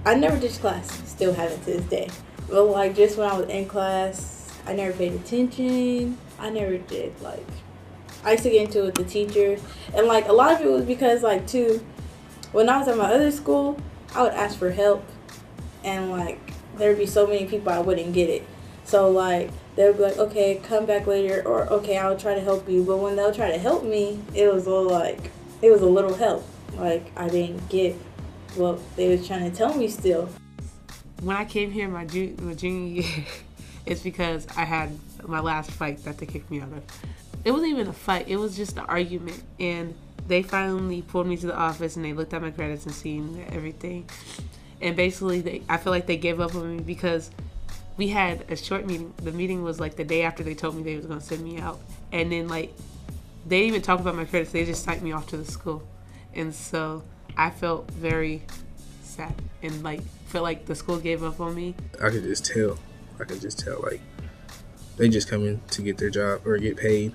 I never ditched class, still haven't to this day. But like just when I was in class, I never paid attention. I never did like I used to get into it with the teachers, and like a lot of it was because like too, when I was at my other school, I would ask for help, and like there would be so many people I wouldn't get it. So like they would be like, okay, come back later, or okay, I'll try to help you. But when they'll try to help me, it was a little help. Like I didn't get what they was trying to tell me still. When I came here my junior year, it's because I had my last fight that they kicked me out of. It wasn't even a fight, it was just an argument. And they finally pulled me to the office and they looked at my credits and seen everything. And basically, I feel like they gave up on me because we had a short meeting. The meeting was like the day after they told me they was going to send me out. And then like, they didn't even talk about my credits, they just signed me off to the school. And so I felt very sad and like felt like the school gave up on me. I could just tell, like, they just come in to get their job or get paid,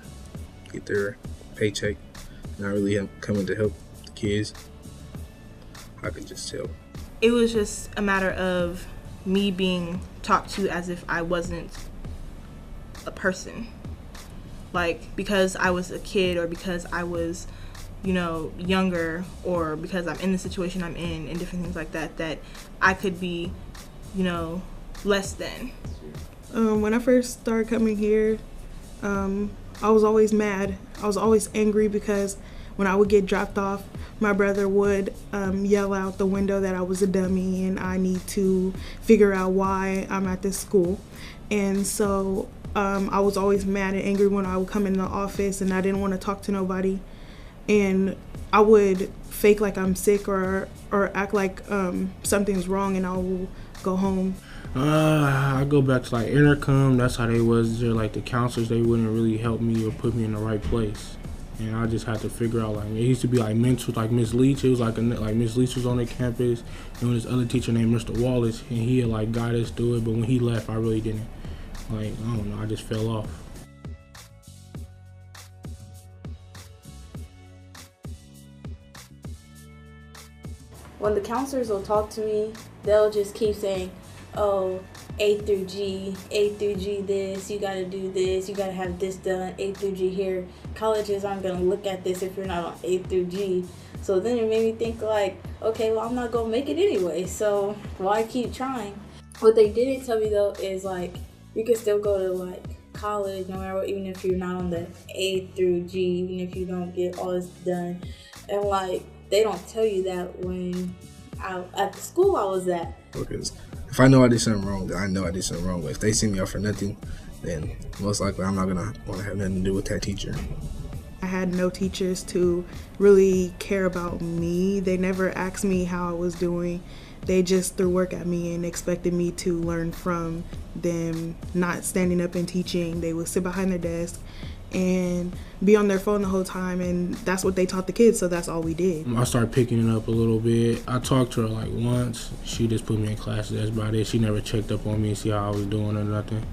get their paycheck, not really coming to help the kids. I could just tell. It was just a matter of me being talked to as if I wasn't a person. Like, because I was a kid or because I was, younger, or because I'm in the situation I'm in and different things like that, that I could be, less than. When I first started coming here, I was always mad. I was always angry because when I would get dropped off, my brother would yell out the window that I was a dummy and I need to figure out why I'm at this school. And so I was always mad and angry when I would come in the office and I didn't want to talk to nobody. And I would fake like I'm sick or act like something's wrong, and I will go home. I go back to like intercom. That's how they was. They're like the counselors. They wouldn't really help me or put me in the right place, and I just had to figure out. Like it used to be like mentors, like Miss Leach. It was like Miss Leach was on the campus, and this other teacher named Mr. Wallace, and he had like guided us through it. But when he left, I really didn't. Like I don't know. I just fell off. When the counselors will talk to me, they'll just keep saying, oh, A through G this, you gotta do this, you gotta have this done, A through G here. Colleges aren't gonna look at this if you're not on A through G. So then it made me think like, okay, well, I'm not gonna make it anyway, so why keep trying? What they didn't tell me though is like, you can still go to like college no matter what, even if you're not on the A through G, even if you don't get all this done. And like, they don't tell you that when at the school I was at. Because if I know I did something wrong, then I know I did something wrong. But if they send me off for nothing, then most likely I'm not going to want to have nothing to do with that teacher. I had no teachers to really care about me. They never asked me how I was doing. They just threw work at me and expected me to learn from them, not standing up and teaching. They would sit behind their desk and be on their phone the whole time, and that's what they taught the kids, so that's all we did. I started picking it up a little bit. I talked to her like once. She just put me in classes, that's about it. She never checked up on me and see how I was doing or nothing.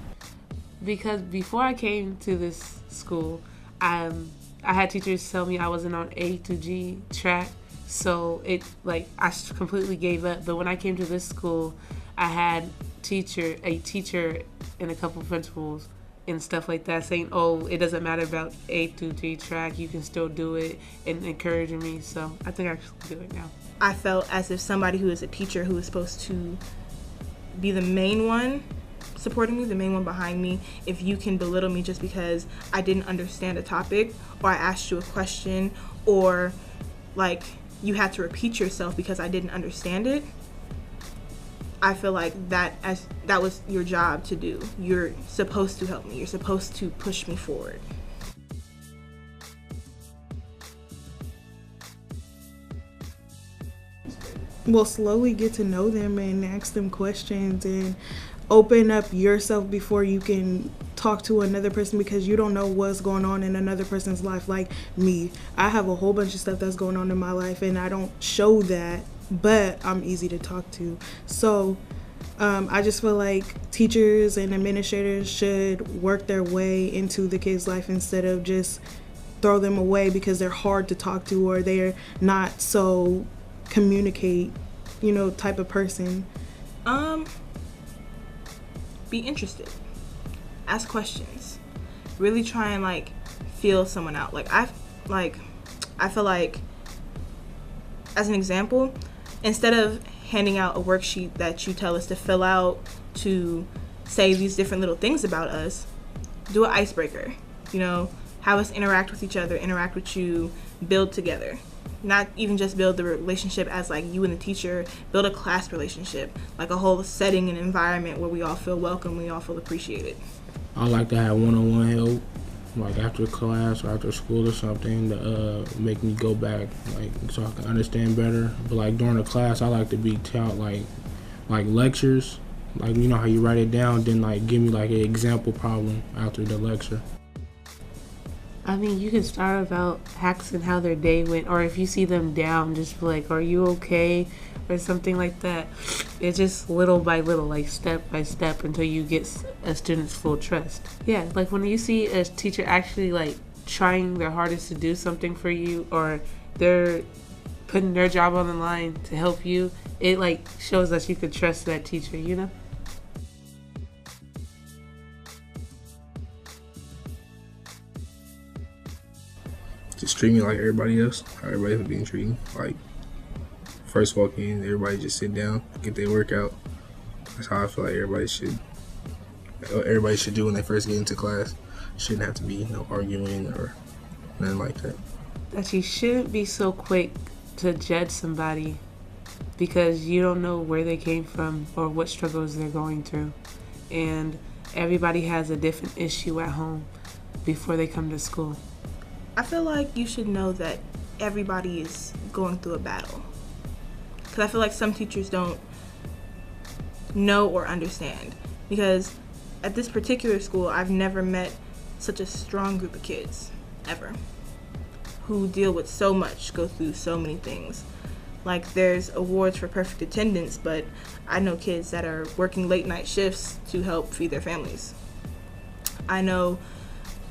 Because before I came to this school, I had teachers tell me I wasn't on A to G track, so it like I completely gave up. But when I came to this school, I had a teacher and a couple principals and stuff like that saying, oh, it doesn't matter about A through G track, you can still do it, and encouraging me. So I think I actually do it now. I felt as if somebody who is a teacher who is supposed to be the main one supporting me, the main one behind me, if you can belittle me just because I didn't understand a topic or I asked you a question, or like you had to repeat yourself because I didn't understand it, I feel like that was your job to do. You're supposed to help me. You're supposed to push me forward. Well, slowly get to know them and ask them questions and open up yourself before you can talk to another person, because you don't know what's going on in another person's life. Like me, I have a whole bunch of stuff that's going on in my life and I don't show that, but I'm easy to talk to. So I just feel like teachers and administrators should work their way into the kids' life instead of just throw them away because they're hard to talk to or they're not so communicate type of person? Be interested. Ask questions. Really try and like feel someone out. I feel like, as an example, instead of handing out a worksheet that you tell us to fill out to say these different little things about us, do an icebreaker. Have us interact with each other, interact with you, build together. Not even just build the relationship as like you and the teacher, build a class relationship, like a whole setting and environment where we all feel welcome, we all feel appreciated. I like to have one-on-one help, like after class or after school or something, to make me go back, like so I can understand better. But like during the class, I like to be taught like lectures, like how you write it down, then like give me like an example problem after the lecture. I mean, you can start about asking how their day went, or if you see them down, just be like, are you okay? Or something like that. It's just little by little, like step by step, until you get a student's full trust. Yeah, like when you see a teacher actually like trying their hardest to do something for you, or they're putting their job on the line to help you, it like shows that you could trust that teacher, Just treat me like everybody else, how everybody's being treated. Like, first walk in, everybody just sit down, get their workout. That's how I feel like everybody should do when they first get into class. Shouldn't have to be no arguing or nothing like that. That you shouldn't be so quick to judge somebody because you don't know where they came from or what struggles they're going through. And everybody has a different issue at home before they come to school. I feel like you should know that everybody is going through a battle. Because I feel like some teachers don't know or understand. Because at this particular school, I've never met such a strong group of kids, ever, who deal with so much, go through so many things. Like, there's awards for perfect attendance, but I know kids that are working late night shifts to help feed their families. I know,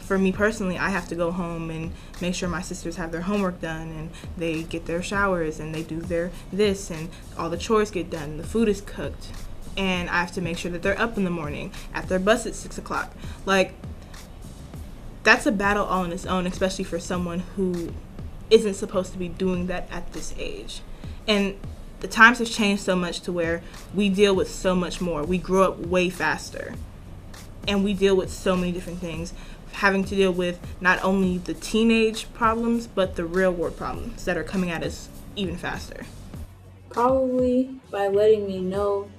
for me personally, I have to go home and make sure my sisters have their homework done and they get their showers and they do their this and all the chores get done, the food is cooked, and I have to make sure that they're up in the morning at their bus at 6 o'clock. Like, that's a battle all on its own, especially for someone who isn't supposed to be doing that at this age. And the times have changed so much to where we deal with so much more. We grow up way faster and we deal with so many different things, having to deal with not only the teenage problems, but the real world problems that are coming at us even faster. Probably by letting me know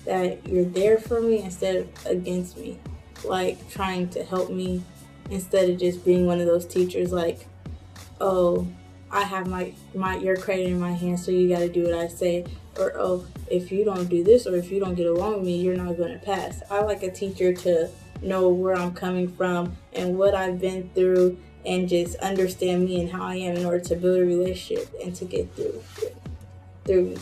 that you're there for me instead of against me. Like, trying to help me instead of just being one of those teachers like, oh, I have your credit in my hand, so you got to do what I say. Or, oh, if you don't do this or if you don't get along with me, you're not going to pass. I like a teacher to know where I'm coming from and what I've been through and just understand me and how I am in order to build a relationship and to get through me.